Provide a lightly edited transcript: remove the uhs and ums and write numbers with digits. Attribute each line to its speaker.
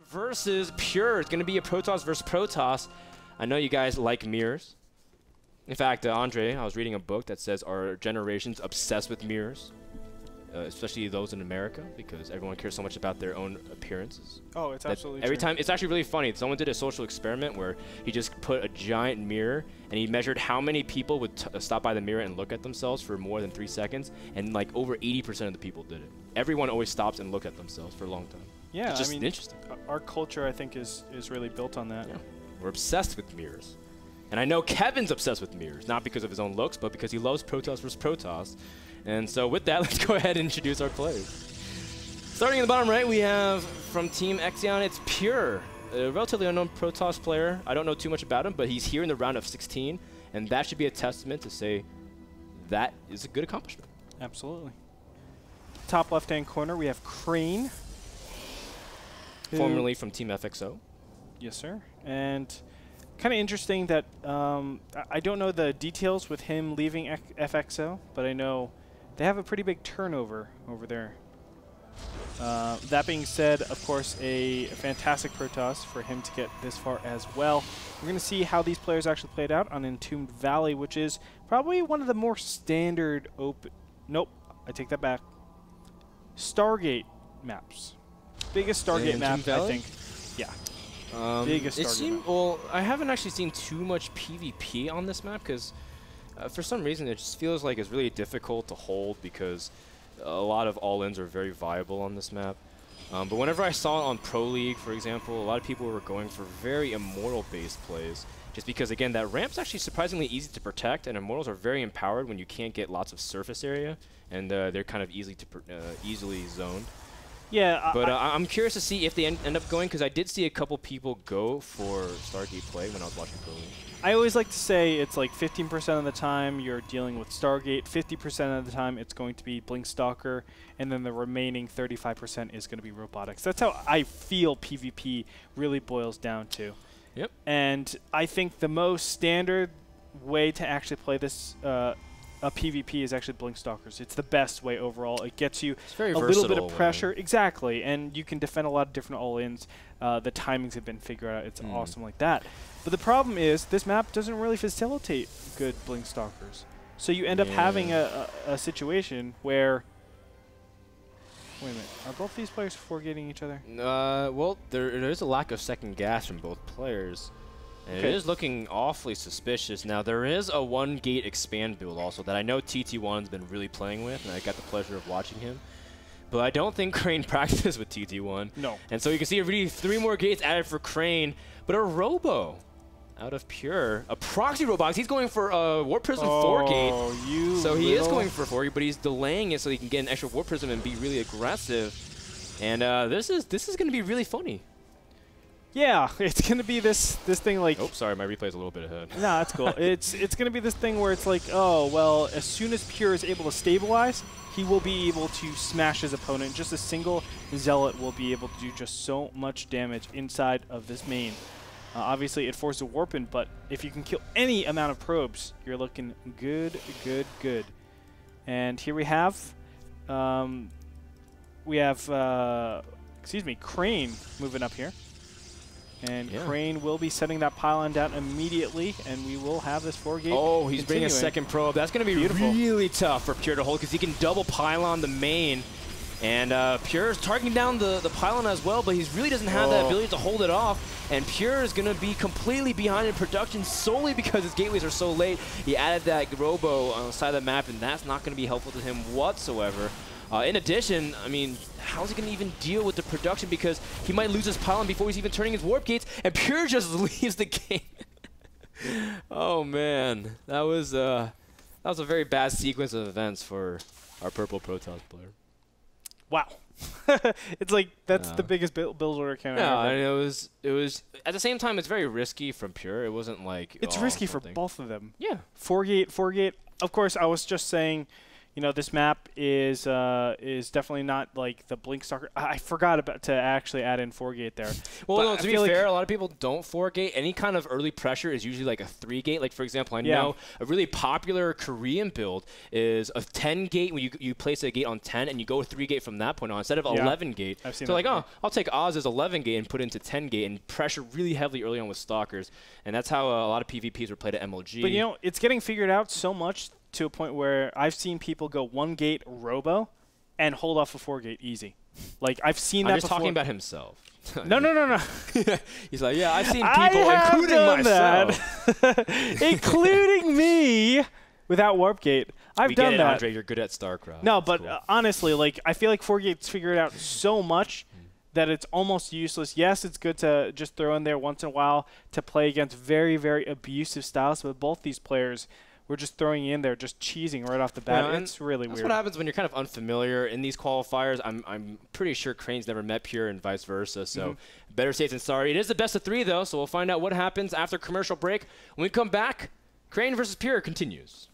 Speaker 1: versus Pure. It's going to be a Protoss versus Protoss. I know you guys like mirrors. In fact, Andre, I was reading a book that says our generation's obsessed with mirrors, especially those in America, because everyone cares so much about their own appearances.
Speaker 2: Oh, it's absolutely
Speaker 1: every
Speaker 2: true.
Speaker 1: time, it's actually really funny. Someone did a social experiment where he just put a giant mirror and he measured how many people would stop by the mirror and look at themselves for more than 3 seconds, and like over 80% of the people did it. Everyone always stops and look at themselves for a long time.
Speaker 2: Yeah,
Speaker 1: it's just
Speaker 2: I mean,
Speaker 1: interesting.
Speaker 2: Our culture, I think, is really built on that.
Speaker 1: Yeah. We're obsessed with mirrors. And I know Kevin's obsessed with mirrors, not because of his own looks, but because he loves Protoss versus Protoss. And so with that, let's go ahead and introduce our players. Starting in the bottom right, we have from Team Exion, it's Pure, a relatively unknown Protoss player. I don't know too much about him, but he's here in the round of 16, and that should be a testament to say that is a good accomplishment.
Speaker 2: Absolutely. Top left-hand corner, we have Crane.
Speaker 1: Formerly from Team FXO.
Speaker 2: Yes, sir. And kind of interesting that I don't know the details with him leaving FXO, but I know they have a pretty big turnover over there. That being said, of course, a fantastic Protoss for him to get this far as well. We're going to see how these players actually played out on Entombed Valley, which is probably one of the more standard open... Nope, I take that back. Stargate maps. Biggest Stargate map, I think. Yeah. Biggest Stargate map.
Speaker 1: Well, I haven't actually seen too much PvP on this map because for some reason it just feels like it's really difficult to hold because a lot of all-ins are very viable on this map. But whenever I saw it on Pro League, for example, a lot of people were going for very Immortal-based plays. Just because, again, that ramp's actually surprisingly easy to protect, and Immortals are very empowered when you can't get lots of surface area, and they're kind of easily zoned.
Speaker 2: Yeah,
Speaker 1: but I'm curious to see if they end up going, because I did see a couple people go for Stargate play when I was watching Pro League.
Speaker 2: I always like to say it's like 15% of the time you're dealing with Stargate, 50% of the time it's going to be Blinkstalker, and then the remaining 35% is going to be Robotics. That's how I feel PvP really boils down to.
Speaker 1: Yep.
Speaker 2: And I think the most standard way to actually play this a PvP is actually Blinkstalkers. It's the best way overall. It gets you a little bit of pressure. Exactly. And you can defend a lot of different all-ins. The timings have been figured out. It's awesome like that. But the problem is this map doesn't really facilitate good Blinkstalkers. So you end up having a situation where... Wait a minute. Are both these players forgetting each other?
Speaker 1: Well, there is a lack of second gas from both players. And it is looking awfully suspicious. Now, there is a one-gate expand build also that I know TT1's been really playing with, and I got the pleasure of watching him. But I don't think Crane practiced with TT1.
Speaker 2: No. And
Speaker 1: so you can see already 3 more gates added for Crane, but a Robo out of Pure. A proxy Robox. He's going for a Warp Prism 4-gate. So he is going for 4-gate, but he's delaying it so he can get an extra Warp Prism and be really aggressive. And this is going to be really funny.
Speaker 2: Yeah, it's going to be this thing like...
Speaker 1: Oh, sorry, my replay's a little bit ahead.
Speaker 2: No, that's cool. It's going to be this thing where it's like, oh, well, as soon as Pure is able to stabilize, he will be able to smash his opponent. Just a single Zealot will be able to do just so much damage inside of this main. Obviously, it forces a warp in, but if you can kill any amount of probes, you're looking good, good, good. And here we have... excuse me, Crane moving up here. And Crane will be setting that pylon down immediately, and we will have this 4-gate.
Speaker 1: Oh, he's bringing a second probe. That's going to be really tough for Pure to hold because he can double pylon the main. And Pure is targeting down the pylon as well, but he really doesn't have that ability to hold it off. And Pure is going to be completely behind in production solely because his gateways are so late. He added that Robo on the side of the map, and that's not going to be helpful to him whatsoever. In addition, I mean, how's he going to even deal with the production because he might lose his pylon before he's even turning his warp gates, and Pure just leaves the game. Oh man, that was a very bad sequence of events for our purple Protoss player.
Speaker 2: Wow, it's like that's the biggest build order count.
Speaker 1: Yeah, and it was at the same time it's very risky from Pure. It wasn't like
Speaker 2: it's risky for both of them.
Speaker 1: Yeah,
Speaker 2: 4-gate. Of course, I was just saying. you know, this map is definitely not like the Blink Stalker. I forgot to actually add in 4-gate there.
Speaker 1: Well, no, to be fair, a lot of people don't 4-gate. Any kind of early pressure is usually like a 3-gate. Like, for example, I know a really popular Korean build is a 10-gate when you place a gate on 10 and you go 3-gate from that point on instead of 11-gate. So like, oh, I'll take Oz's 11-gate and put it into 10-gate and pressure really heavily early on with Stalkers. And that's how a lot of PvPs were played at MLG.
Speaker 2: But, you know, it's getting figured out so much to a point where I've seen people go 1-gate Robo and hold off a 4-gate easy. Like, I've seen that before.
Speaker 1: I'm just talking about himself.
Speaker 2: No.
Speaker 1: He's like, yeah, I've seen people, including myself.
Speaker 2: Including me, without Warp Gate. I've done that.
Speaker 1: Andre, you're good at StarCraft.
Speaker 2: No, but honestly, like, I feel like 4-gate's figured out so much that it's almost useless. Yes, it's good to just throw in there once in a while to play against very, very abusive styles, but both these players we're just throwing in there, just cheesing right off the bat. Yeah, it's really weird.
Speaker 1: That's what happens when you're kind of unfamiliar in these qualifiers. I'm pretty sure Crane's never met Pure and vice versa, so better safe than sorry. It is the best of 3, though, so we'll find out what happens after commercial break. When we come back, Crane versus Pure continues.